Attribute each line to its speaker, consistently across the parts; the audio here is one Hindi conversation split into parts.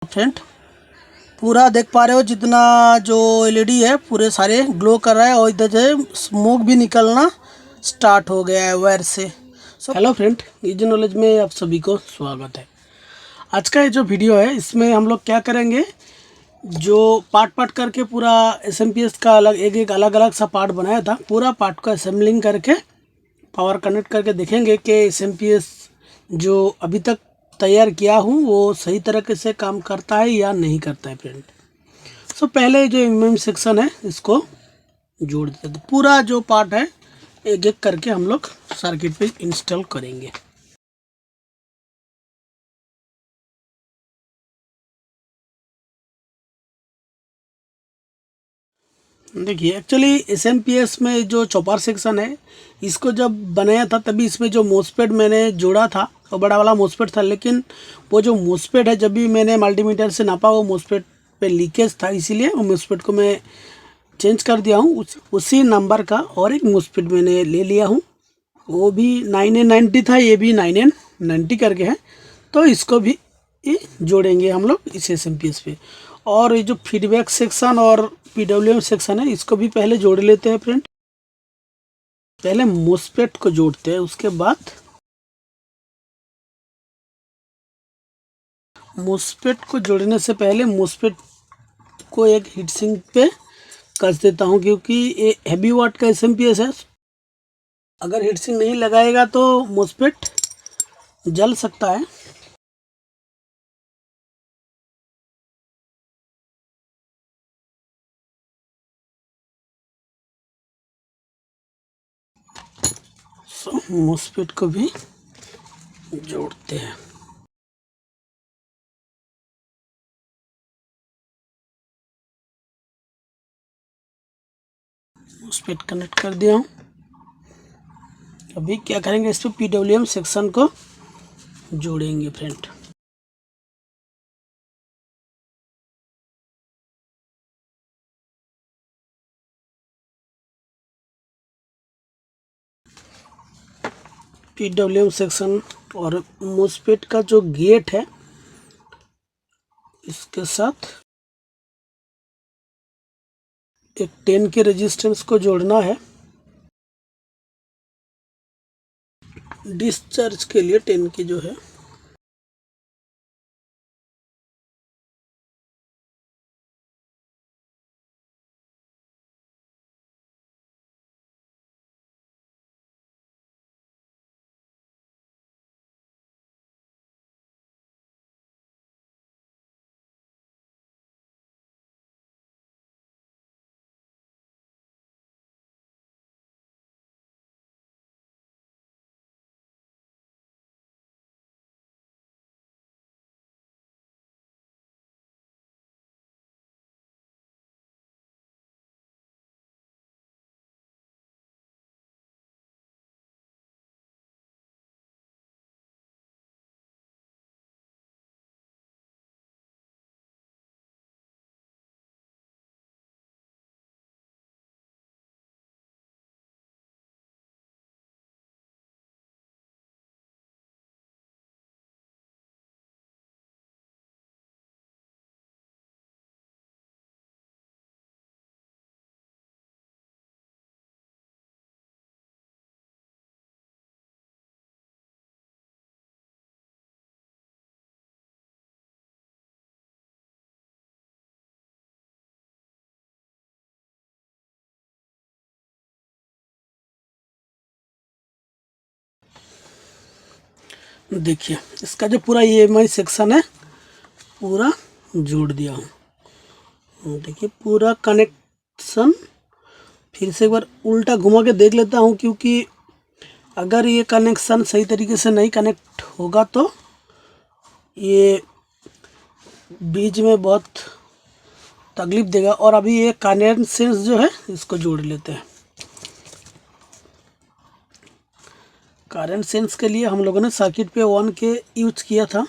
Speaker 1: फ्रेंड पूरा देख पा रहे हो जितना जो एलईडी है पूरे सारे ग्लो कर रहा है और इधर से स्मोक भी निकलना स्टार्ट हो गया है वायर से। हेलो फ्रेंड, इजी नॉलेज में आप सभी को स्वागत है। आज का ये जो वीडियो है इसमें हम लोग क्या करेंगे, जो पार्ट पार्ट करके पूरा एसएमपीएस का अलग एक अलग अलग सा पार्ट बनाया था, पूरा पार्ट को असेंबलिंग करके पावर कनेक्ट करके देखेंगे कि एसएमपीएस जो अभी तक तैयार किया हूँ वो सही तरीके से काम करता है या नहीं करता है फ्रेंड। पहले जो एमएम सेक्शन है इसको जोड़ देते हैं। तो पूरा जो पार्ट है एक एक करके हम लोग सर्किट पे इंस्टॉल करेंगे। देखिए, एक्चुअली एसएमपीएस में जो चॉपर सेक्शन है इसको जब बनाया था तभी इसमें जो मोसपेट मैंने जोड़ा था वो बड़ा वाला मोसपेट था, लेकिन वो जो मोसपेट है जब भी मैंने मल्टीमीटर से नापा वो मोसपेट पे लीकेज था, इसीलिए वो मोसपेट को मैं चेंज कर दिया हूँ। उसी नंबर का और एक मोसपेट मैंने ले लिया हूँ, वो भी 9N90 था, ये भी 9N90 करके है। तो इसको भी ये जोड़ेंगे हम लोग इस एसएमपीएस पे। और ये जो फीडबैक सेक्शन और पीडब्ल्यूएम सेक्शन है इसको भी पहले जोड़ लेते हैं फ्रेंड। पहले मोसपेट को जोड़ते हैं, उसके बाद मोसपेट को जोड़ने से पहले मोसपेट को एक हीट सिंक पे कस देता हूँ, क्योंकि ये हैवी वाट का एसएमपीएस है। अगर हीट सिंक नहीं लगाएगा तो मोसपेट जल सकता है। मोसपेट को भी जोड़ते हैं। मोसपेट कनेक्ट कर दिया हूँ। अभी क्या करेंगे, इस पे पीडब्ल्यूएम सेक्शन को जोड़ेंगे फ्रेंड। पीडब्ल्यूएम सेक्शन और मोसपेट का जो गेट है इसके साथ एक 10 के रेजिस्टेंस को जोड़ना है। डिस्चार्ज के लिए 10 की जो है देखिए इसका जो पूरा ईएमआई सेक्शन है पूरा जोड़ दिया हूँ। देखिए पूरा कनेक्शन फिर से एक बार उल्टा घुमा के देख लेता हूँ, क्योंकि अगर ये कनेक्शन सही तरीके से नहीं कनेक्ट होगा तो ये बीच में बहुत तकलीफ देगा। और अभी ये करेंट सेंस जो है इसको जोड़ लेते हैं। करेंट सेंस के लिए हम लोगों ने सर्किट पे 1 के यूज किया था।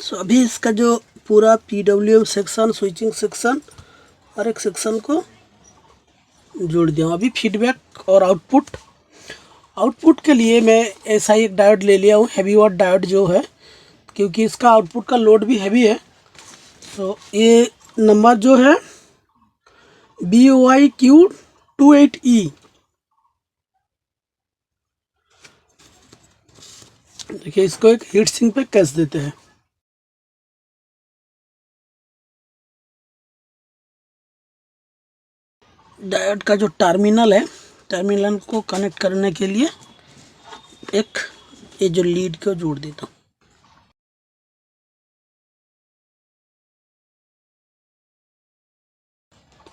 Speaker 1: सो अभी इसका जो पूरा PWM सेक्शन, स्विचिंग सेक्शन और एक सेक्शन को जोड़ दिया हूँ। अभी फीडबैक और आउटपुट के लिए मैं ऐसा ही एक डायोड ले लिया हूँ, हैवी वाट डायोड जो है, क्योंकि इसका आउटपुट का लोड भी हैवी है। तो ये नंबर जो है BOIQ28E, देखिए इसको एक हीट सिंक पे कैस देते हैं। डायोड का जो टर्मिनल है, टर्मिनल को कनेक्ट करने के लिए एक ये जो लीड को जोड़ देता हूँ।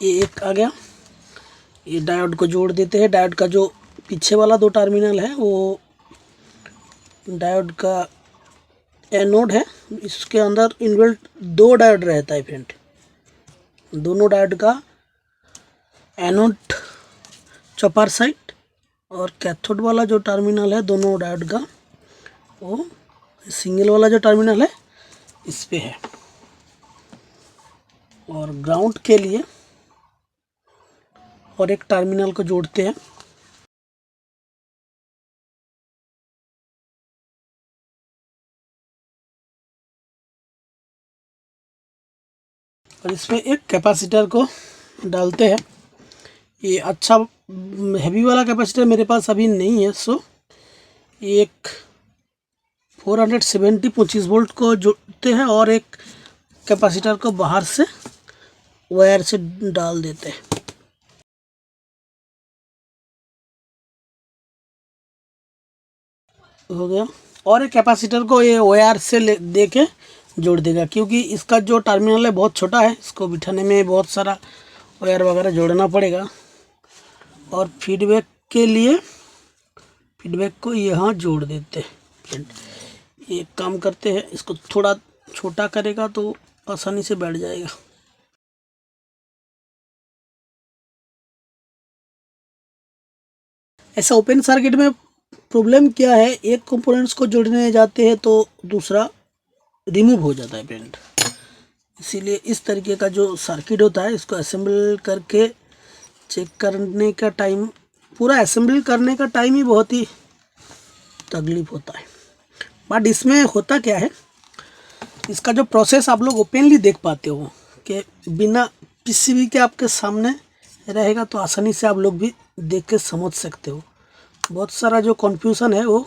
Speaker 1: ये एक आ गया, ये डायोड को जोड़ देते हैं। डायोड का जो पीछे वाला 2 टर्मिनल है वो डायोड का एनोड है, इसके अंदर इनबिल्ट 2 डायोड रहता है फ्रेंड। दोनों डायोड का एनोड चॉपर साइड और कैथोड वाला जो टर्मिनल है दोनों डायोड का, वो सिंगल वाला जो टर्मिनल है इस पे है। और ग्राउंड के लिए और एक टर्मिनल को जोड़ते हैं। और इसमें एक कैपेसिटर को डालते हैं। ये अच्छा हैवी वाला कैपेसिटर मेरे पास अभी नहीं है, सो एक 470 25 वोल्ट को जोड़ते हैं और एक कैपेसिटर को बाहर से वायर से डाल देते हैं। हो गया। और एक कैपेसिटर को ये वायर से दे के जोड़ देगा, क्योंकि इसका जो टर्मिनल है बहुत छोटा है, इसको बिठाने में बहुत सारा वायर वगैरह जोड़ना पड़ेगा। और फीडबैक के लिए फीडबैक को यहाँ जोड़ देते हैं। ये काम करते हैं, इसको थोड़ा छोटा करेगा तो आसानी से बैठ जाएगा। ऐसा ओपन सर्किट में प्रॉब्लम क्या है, एक कंपोनेंट्स को जोड़ने जाते हैं तो दूसरा रिमूव हो जाता है फ्रेंड। इसीलिए इस तरीके का जो सर्किट होता है इसको असेंबल करके चेक करने का टाइम, पूरा असेंबल करने का टाइम ही बहुत ही तकलीफ होता है। बट इसमें होता क्या है, इसका जो प्रोसेस आप लोग ओपनली देख पाते हो कि बिना पीसीबी के आपके सामने रहेगा, तो आसानी से आप लोग भी देख के समझ सकते हो। बहुत सारा जो कन्फ्यूज़न है वो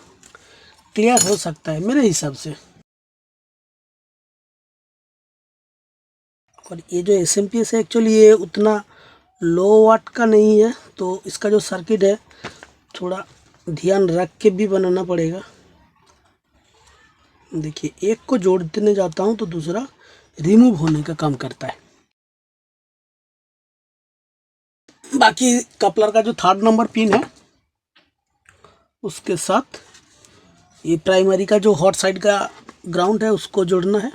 Speaker 1: क्लियर हो सकता है मेरे हिसाब से। और ये जो SMPS है एक्चुअली ये उतना लो वाट का नहीं है, तो इसका जो सर्किट है थोड़ा ध्यान रख के भी बनाना पड़ेगा। देखिए एक को जोड़ देने जाता हूँ तो दूसरा रिमूव होने का काम करता है। बाकी कपलर का जो 3rd नंबर पिन है उसके साथ ये प्राइमरी का जो हॉट साइड का ग्राउंड है उसको जोड़ना है।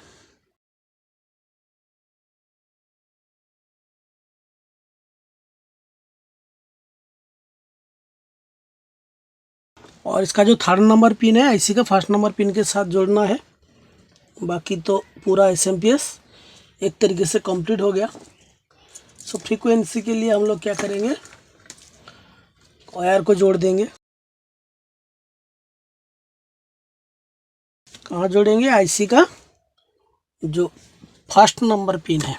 Speaker 1: और इसका जो 3rd नंबर पिन है IC का 1st नंबर पिन के साथ जोड़ना है। बाकी तो पूरा SMPS एक तरीके से कंप्लीट हो गया। सो फ्रीक्वेंसी के लिए हम लोग क्या करेंगे, वायर को जोड़ देंगे। कहाँ जोड़ेंगे, IC का जो 1st नंबर पिन है,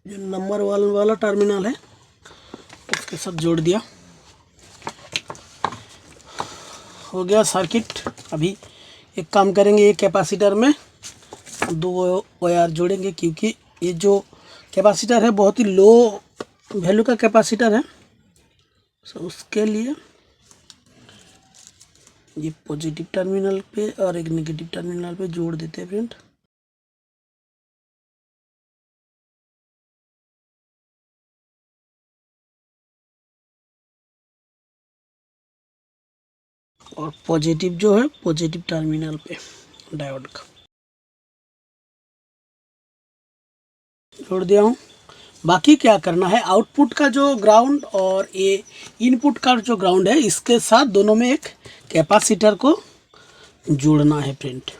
Speaker 1: जो नंबर वाला टर्मिनल है उसके साथ जोड़ दिया। हो गया सर्किट। अभी एक काम करेंगे, ये कैपेसिटर में 2 वायर जोड़ेंगे, क्योंकि ये जो कैपेसिटर है बहुत ही लो वैल्यू का कैपेसिटर है। सो उसके लिए ये पॉजिटिव टर्मिनल पे और एक नेगेटिव टर्मिनल पे जोड़ देते हैं फ्रेंड। और पॉजिटिव जो है पॉजिटिव टर्मिनल पे डायोड का जोड़ दिया हूँ। बाकी क्या करना है, आउटपुट का जो ग्राउंड और ये इनपुट का जो ग्राउंड है, इसके साथ दोनों में एक कैपेसिटर को जोड़ना है फ्रेंड।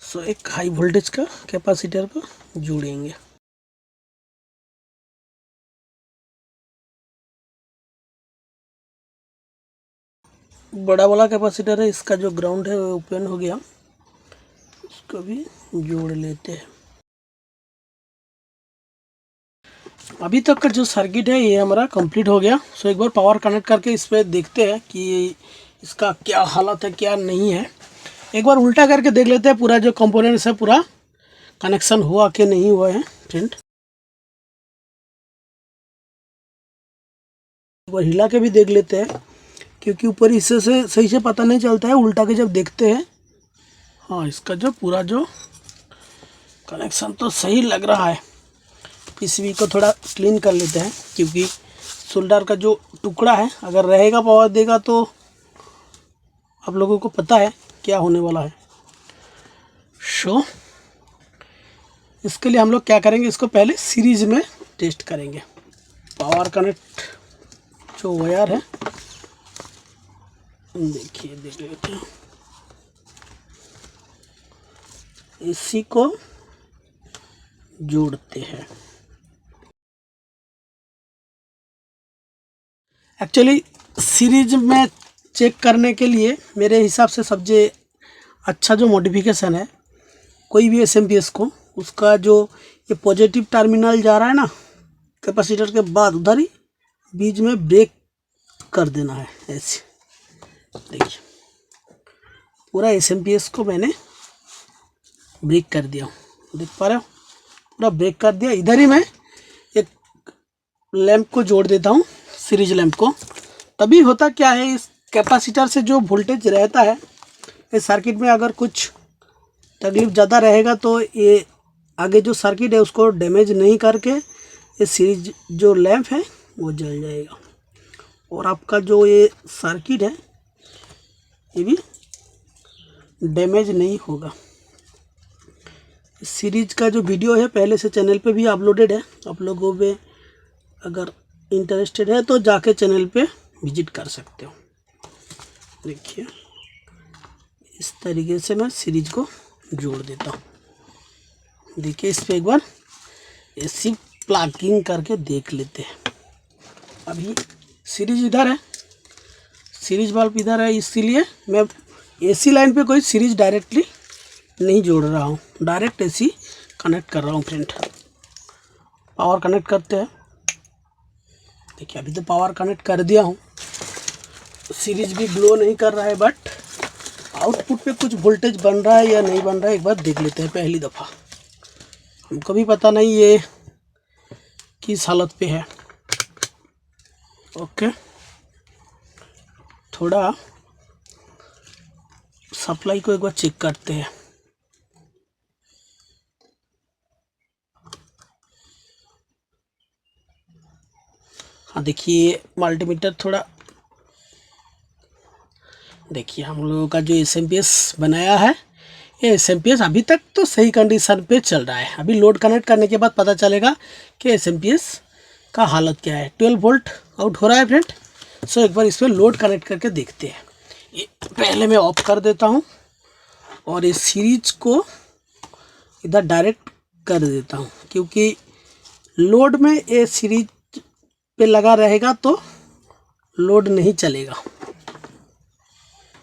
Speaker 1: सो एक हाई वोल्टेज का कैपेसिटर को जोड़ेंगे। बड़ा वाला कैपेसिटर है, इसका जो ग्राउंड है वो ओपन हो गया, इसको भी जोड़ लेते हैं। अभी तक का जो सर्किट है ये हमारा कंप्लीट हो गया। सो एक बार पावर कनेक्ट करके इस पर देखते हैं कि इसका क्या हालत है, क्या नहीं है। एक बार उल्टा करके देख लेते हैं पूरा जो कंपोनेंट्स है पूरा कनेक्शन हुआ कि नहीं हुआ है फ्रेंड। एक बार हिला के भी देख लेते हैं, क्योंकि ऊपर हिस्से से सही से पता नहीं चलता है, उल्टा के जब देखते हैं। हाँ, इसका जो पूरा जो कनेक्शन तो सही लग रहा है। पीसीबी को थोड़ा क्लीन कर लेते हैं, क्योंकि सोल्डर का जो टुकड़ा है अगर रहेगा पावर देगा तो आप लोगों को पता है क्या होने वाला है। सो इसके लिए हम लोग क्या करेंगे, इसको पहले सीरीज में टेस्ट करेंगे। पावर कनेक्ट जो वायर है, देखिए देख लेते हैं, इसी को जोड़ते हैं। एक्चुअली सीरीज में चेक करने के लिए मेरे हिसाब से सबसे अच्छा जो मॉडिफिकेशन है, कोई भी एसएमपीएस को, उसका जो ये पॉजिटिव टर्मिनल जा रहा है ना कैपेसिटर के बाद, उधर ही बीच में ब्रेक कर देना है। ऐसे देखिए पूरा एसएमपीएस को मैंने ब्रेक कर दिया, देख पा रहे हो, पूरा ब्रेक कर दिया। इधर ही मैं एक लैंप को जोड़ देता हूँ, सीरीज लैंप को। तभी होता क्या है, इस कैपेसिटर से जो वोल्टेज रहता है इस सर्किट में, अगर कुछ तकलीफ ज़्यादा रहेगा तो ये आगे जो सर्किट है उसको डैमेज नहीं करके ये सीरीज जो लैंप है वो जल जाएगा, और आपका जो ये सर्किट है ये भी डैमेज नहीं होगा। सीरीज का जो वीडियो है पहले से चैनल पे भी अपलोडेड है, आप लोगों पे अगर इंटरेस्टेड है तो जाके चैनल पे विजिट कर सकते हो। देखिए इस तरीके से मैं सीरीज को जोड़ देता हूँ। देखिए इस पर एक बार ऐसी प्लगिंग करके देख लेते हैं। अभी सीरीज इधर है, सीरीज बल्ब इधर है, इसीलिए मैं एसी लाइन पे कोई सीरीज डायरेक्टली नहीं जोड़ रहा हूँ, डायरेक्ट एसी कनेक्ट कर रहा हूँ फ्रेंड। पावर कनेक्ट करते हैं। देखिए अभी तो पावर कनेक्ट कर दिया हूँ, सीरीज भी ग्लो नहीं कर रहा है, बट आउटपुट पे कुछ वोल्टेज बन रहा है या नहीं बन रहा है एक बार देख लेते हैं। पहली दफ़ा हमको भी पता नहीं ये किस हालत पे है। ओके, थोड़ा सप्लाई को एक बार चेक करते हैं। हाँ देखिए मल्टीमीटर थोड़ा, देखिए हम लोगों का जो एसएमपीएस बनाया है, ये एसएमपीएस अभी तक तो सही कंडीशन पे चल रहा है। अभी लोड कनेक्ट करने के बाद पता चलेगा कि एसएमपीएस का हालत क्या है। 12 वोल्ट आउट हो रहा है फ्रेंड। सो एक बार इस पर लोड कनेक्ट करके देखते हैं। ये पहले मैं ऑफ कर देता हूँ और इस सीरीज को इधर डायरेक्ट कर देता हूँ, क्योंकि लोड में ये सीरीज पे लगा रहेगा तो लोड नहीं चलेगा।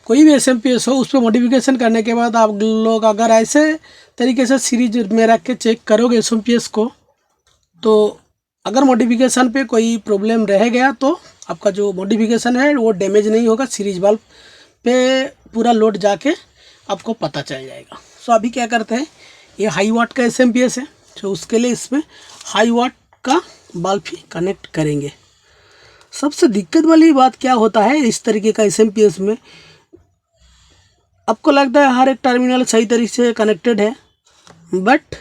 Speaker 1: कोई भी एसएमपीएस हो उस पर मॉडिफिकेशन करने के बाद आप लोग अगर ऐसे तरीके से सीरीज में रख के चेक करोगे एसएमपीएस को, तो अगर मॉडिफिकेशन पे कोई प्रॉब्लम रह गया तो आपका जो मॉडिफिकेशन है वो डैमेज नहीं होगा, सीरीज बल्ब पे पूरा लोड जाके आपको पता चल जाएगा। सो अभी क्या करते हैं, ये हाई वाट का एसएमपीएस है, तो उसके लिए इसमें हाई वाट का बल्ब ही कनेक्ट करेंगे। सबसे दिक्कत वाली बात क्या होता है इस तरीके का एसएमपीएस में, आपको लगता है हर एक टर्मिनल सही तरीके से कनेक्टेड है, बट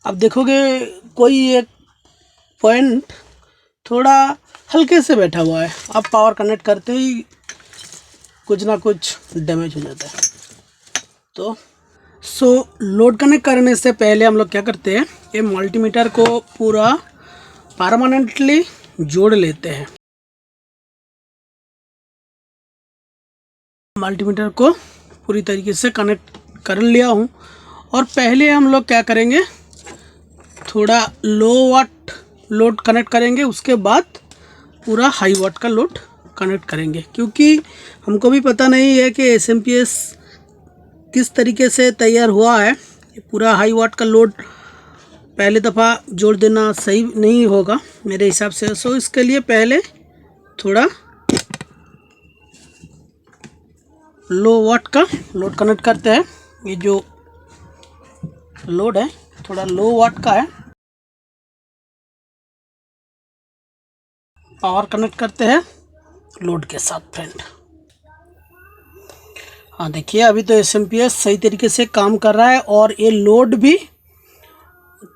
Speaker 1: अब देखोगे कोई एक पॉइंट थोड़ा हल्के से बैठा हुआ है, अब पावर कनेक्ट करते ही कुछ ना कुछ डैमेज हो जाता है। तो लोड कनेक्ट करने से पहले हम लोग क्या करते हैं, ये मल्टीमीटर को पूरा परमानेंटली जोड़ लेते हैं। मल्टीमीटर को पूरी तरीके से कनेक्ट कर लिया हूँ और पहले हम लोग क्या करेंगे, थोड़ा लो वाट लोड कनेक्ट करेंगे, उसके बाद पूरा हाई वाट का लोड कनेक्ट करेंगे, क्योंकि हमको भी पता नहीं है कि एसएमपीएस किस तरीके से तैयार हुआ है। पूरा हाई वाट का लोड पहले दफ़ा जोड़ देना सही नहीं होगा मेरे हिसाब से। सो इसके लिए पहले थोड़ा लो वाट का लोड कनेक्ट करते हैं। ये जो लोड है थोड़ा लो वाट का है, पावर कनेक्ट करते हैं लोड के साथ फ्रेंड। हाँ देखिए, अभी तो एसएमपीएस सही तरीके से काम कर रहा है और ये लोड भी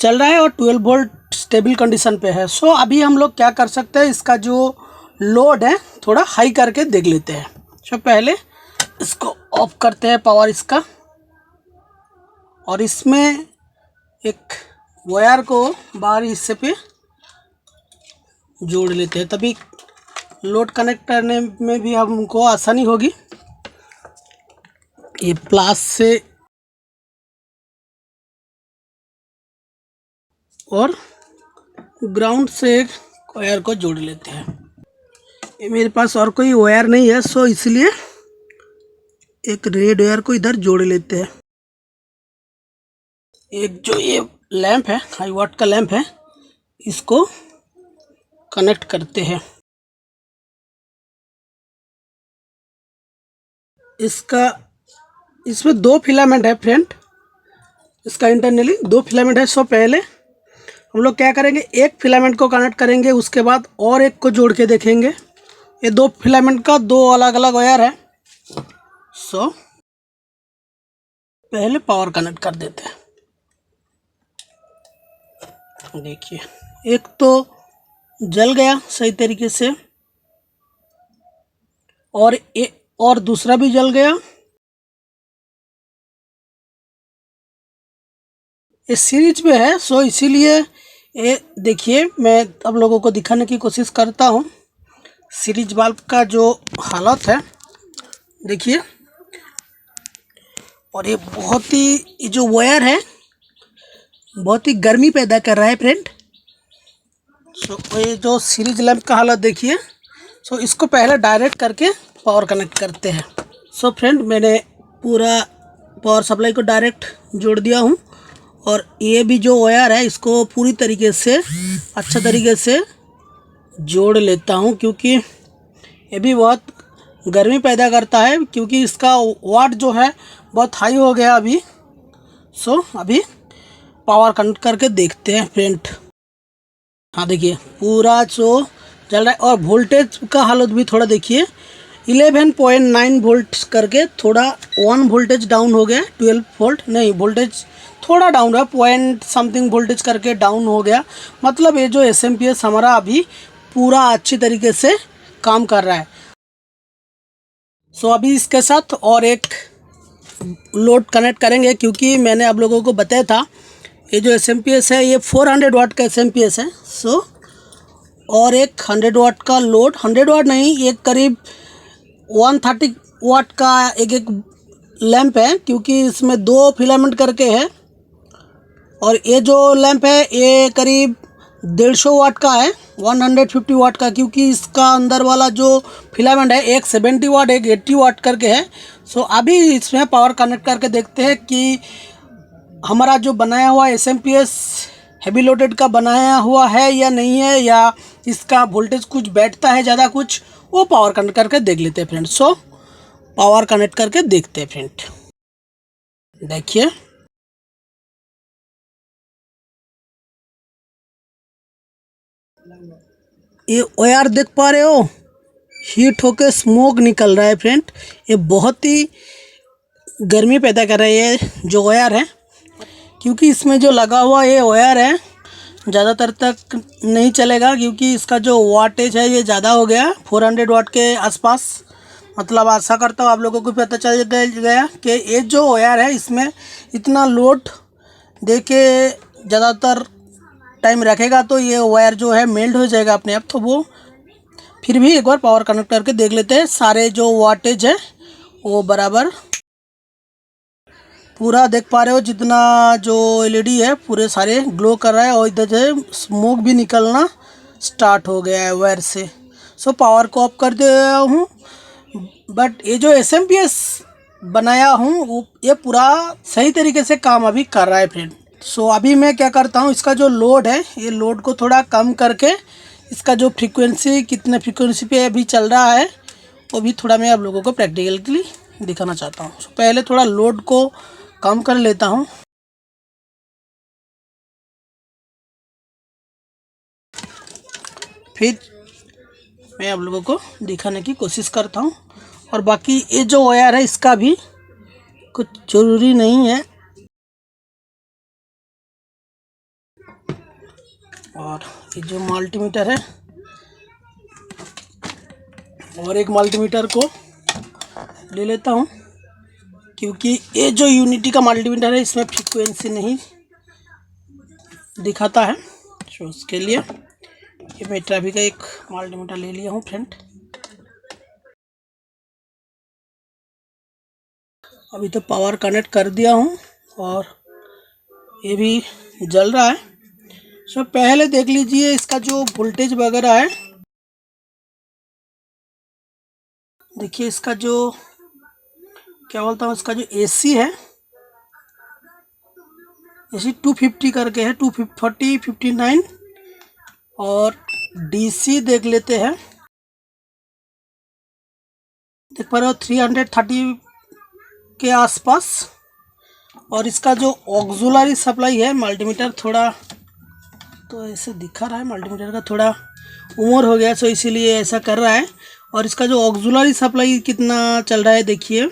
Speaker 1: चल रहा है और 12 वोल्ट स्टेबल कंडीशन पे है। सो अभी हम लोग क्या कर सकते हैं, इसका जो लोड है थोड़ा हाई करके देख लेते हैं। सो पहले इसको ऑफ करते हैं पावर इसका, और इसमें एक वायर को बाहरी हिस्से पे जोड़ लेते हैं, तभी लोड कनेक्ट करने में भी हमको आसानी होगी। ये प्लस से और ग्राउंड से एक वायर को जोड़ लेते हैं। ये मेरे पास और कोई वायर नहीं है, सो इसलिए एक रेड वायर को इधर जोड़ लेते हैं। एक जो ये लैंप है, हाई वाट का लैंप है, इसको कनेक्ट करते हैं। इसमें 2 फिलामेंट है फ्रेंड, इसका इंटरनली 2 फिलामेंट है। सो पहले हम लोग क्या करेंगे, एक फिलामेंट को कनेक्ट करेंगे, उसके बाद और एक को जोड़ के देखेंगे। ये 2 फिलामेंट का 2 अलग अलग वायर है। सो पहले पावर कनेक्ट कर देते हैं। देखिए, एक तो जल गया सही तरीके से और दूसरा भी जल गया। ये सीरीज में है, सो इसीलिए ये देखिए, मैं अब लोगों को दिखाने की कोशिश करता हूँ सीरीज बल्ब का जो हालत है। देखिए, और ये बहुत ही, ये जो वायर है बहुत ही गर्मी पैदा कर रहा है फ्रेंड। सो ये जो सीरीज लैंप का हालत देखिए। सो इसको पहले डायरेक्ट करके पावर कनेक्ट करते हैं। सो फ्रेंड, मैंने पूरा पावर सप्लाई को डायरेक्ट जोड़ दिया हूँ, और ये भी जो वायर है इसको पूरी तरीके से अच्छा तरीके से जोड़ लेता हूँ, क्योंकि ये भी बहुत गर्मी पैदा करता है, क्योंकि इसका वाट जो है बहुत हाई हो गया अभी। सो अभी पावर कनेक्ट करके देखते हैं फ्रेंड। हाँ देखिए, पूरा जो चल रहा है, और वोल्टेज का हालत भी थोड़ा देखिए, 11.9 वोल्ट करके थोड़ा 1 वोल्टेज डाउन हो गया। 12 वोल्ट नहीं, वोल्टेज थोड़ा डाउन है, पॉइंट समथिंग वोल्टेज करके डाउन हो गया। मतलब ये जो एसएमपीएस हमारा अभी पूरा अच्छी तरीके से काम कर रहा है। सो अभी इसके साथ और एक लोड कनेक्ट करेंगे, क्योंकि मैंने आप लोगों को बताया था ये जो एसएमपीएस है ये 400 वाट का एसएमपीएस है। सो और एक 100 वाट का लोड, 100 वाट नहीं, एक करीब 130 वाट का एक लैंप है, क्योंकि इसमें 2 फिलामेंट करके है। और ये जो लैंप है ये करीब 150 वाट का है, 150 वाट का, क्योंकि इसका अंदर वाला जो फिलामेंट है एक 70 वाट एक 80 वाट करके है। सो अभी इसमें पावर कनेक्ट करके देखते हैं कि हमारा जो बनाया हुआ एसएमपीएस हैवी लोडेड का बनाया हुआ है या नहीं है, या इसका वोल्टेज कुछ बैठता है ज़्यादा कुछ, वो पावर कनेक्ट करके देख लेते हैं फ्रेंड। सो पावर कनेक्ट करके देखते हैं फ्रेंड। देखिए, ये वायर देख पा रहे हो, हीट होके स्मोक निकल रहा है फ्रेंड। ये बहुत ही गर्मी पैदा कर रही है जो वायर है। क्योंकि इसमें जो लगा हुआ ये वायर है ज़्यादातर तक नहीं चलेगा, क्योंकि इसका जो वाटेज है ये ज़्यादा हो गया 400 वाट के आसपास। मतलब आशा करता हूँ आप लोगों को पता चल गया कि ये जो वायर है इसमें इतना लोड दे के ज़्यादातर टाइम रखेगा तो ये वायर जो है मेल्ट हो जाएगा अपने आप। तो वो फिर भी एक बार पावर कनेक्ट करके देख लेते हैं, सारे जो वाटेज है वो बराबर पूरा देख पा रहे हो। जितना जो एलईडी है पूरे सारे ग्लो कर रहा है और इधर से स्मोक भी निकलना स्टार्ट हो गया है वायर से। सो पावर को ऑफ कर दिया हूँ, बट ये जो एसएमपीएस बनाया हूँ वो ये पूरा सही तरीके से काम अभी कर रहा है फ्रेंड। सो अभी मैं क्या करता हूँ, इसका जो लोड है ये लोड को थोड़ा कम करके इसका जो फ्रीक्वेंसी कितने फ्रीक्वेंसी पे अभी चल रहा है वो भी थोड़ा मैं आप लोगों को प्रैक्टिकली दिखाना चाहता हूँ। सो पहले थोड़ा लोड को कम कर लेता हूँ। फिर मैं आप लोगों को दिखाने की कोशिश करता हूँ। और बाकी ये जो वायर है इसका भी कुछ ज़रूरी नहीं है। और ये जो मल्टीमीटर है और एक मल्टीमीटर को ले लेता हूँ, क्योंकि ये जो यूनिटी का मल्टीमीटर है इसमें फ्रीक्वेंसी नहीं दिखाता है। तो उसके लिए ये मैं ट्रैफिक का एक मल्टीमीटर ले लिया हूँ फ्रेंड। अभी तो पावर कनेक्ट कर दिया हूँ और ये भी जल रहा है। सो पहले देख लीजिए इसका जो वोल्टेज वगैरह है। देखिए इसका जो क्या बोलता हूँ, इसका जो एसी है एसी 250 करके है, 240 59। और डीसी देख लेते हैं, देख पा रहे हो 330 के आसपास। और इसका जो ऑक्सिलरी सप्लाई है मल्टीमीटर थोड़ा तो ऐसे दिखा रहा है, मल्टीमीटर का थोड़ा उम्र हो गया सो इसीलिए ऐसा कर रहा है। और इसका जो ऑक्सिलरी सप्लाई कितना चल रहा है देखिए,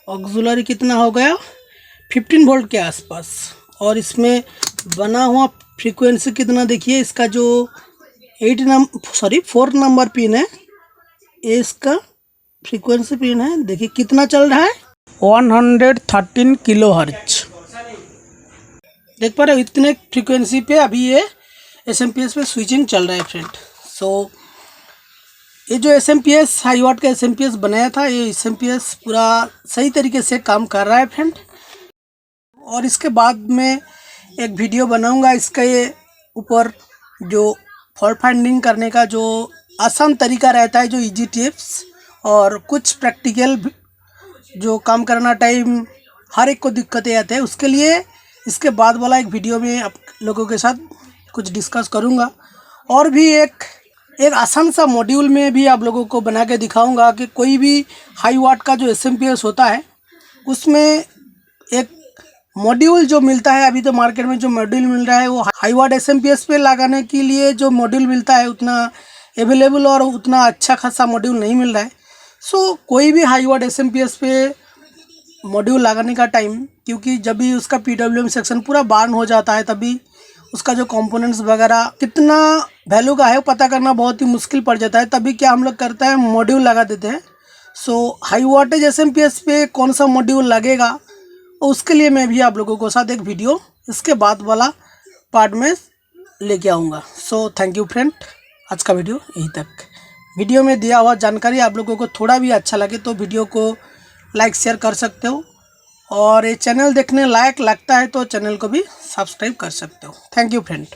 Speaker 1: ऑक्सिलरी कितना हो गया 15 वोल्ट के आसपास। और इसमें बना हुआ फ्रीक्वेंसी कितना देखिए, इसका जो 4 नंबर पिन है ये इसका फ्रीक्वेंसी पिन है, देखिए कितना चल रहा है 113 किलो हर्ट्ज। देख पा रहे हो इतने फ्रीक्वेंसी पे अभी ये एसएमपीएस पे स्विचिंग चल रहा है फ्रेंड। सो ये जो एसएमपीएस हाई वाट का एसएमपीएस बनाया था ये एसएमपीएस पूरा सही तरीके से काम कर रहा है फ्रेंड। और इसके बाद में एक वीडियो बनाऊंगा इसका ये ऊपर जो फॉल्ट फाइंडिंग करने का जो आसान तरीका रहता है, जो इजी टिप्स और कुछ प्रैक्टिकल जो काम करना टाइम हर एक को दिक्कतें आते हैं, उसके लिए इसके बाद वाला एक वीडियो में आप लोगों के साथ कुछ डिस्कस करूंगा। और भी एक आसान सा मॉड्यूल में भी आप लोगों को बना के दिखाऊंगा कि कोई भी हाई वाट का जो एसएमपीएस होता है उसमें एक मॉड्यूल जो मिलता है, अभी तो मार्केट में जो मॉड्यूल मिल रहा है वो हाई वाट एसएमपीएस पे लगाने के लिए जो मॉड्यूल मिलता है उतना अवेलेबल और उतना अच्छा खासा मॉड्यूल नहीं मिल रहा है। सो कोई भी हाई वाट एसएमपीएस पे मॉड्यूल लगाने का टाइम, क्योंकि जब भी उसका पीडब्ल्यूएम सेक्शन पूरा बर्न हो जाता है तभी उसका जो कंपोनेंट्स वगैरह कितना वैल्यू का है वो पता करना बहुत ही मुश्किल पड़ जाता है। तभी क्या हम लोग करते हैं मॉड्यूल लगा देते हैं। सो हाई वोल्टेज एसएमपीएस पे कौन सा मॉड्यूल लगेगा उसके लिए मैं भी आप लोगों को साथ एक वीडियो इसके बाद वाला पार्ट में लेके आऊँगा। सो थैंक यू फ्रेंड, आज का वीडियो यहीं तक। वीडियो में दिया हुआ जानकारी आप लोगों को थोड़ा भी अच्छा लगे तो वीडियो को लाइक शेयर कर सकते हो, और ये चैनल देखने लायक लगता है तो चैनल को भी सब्सक्राइब कर सकते हो। Thank you friend.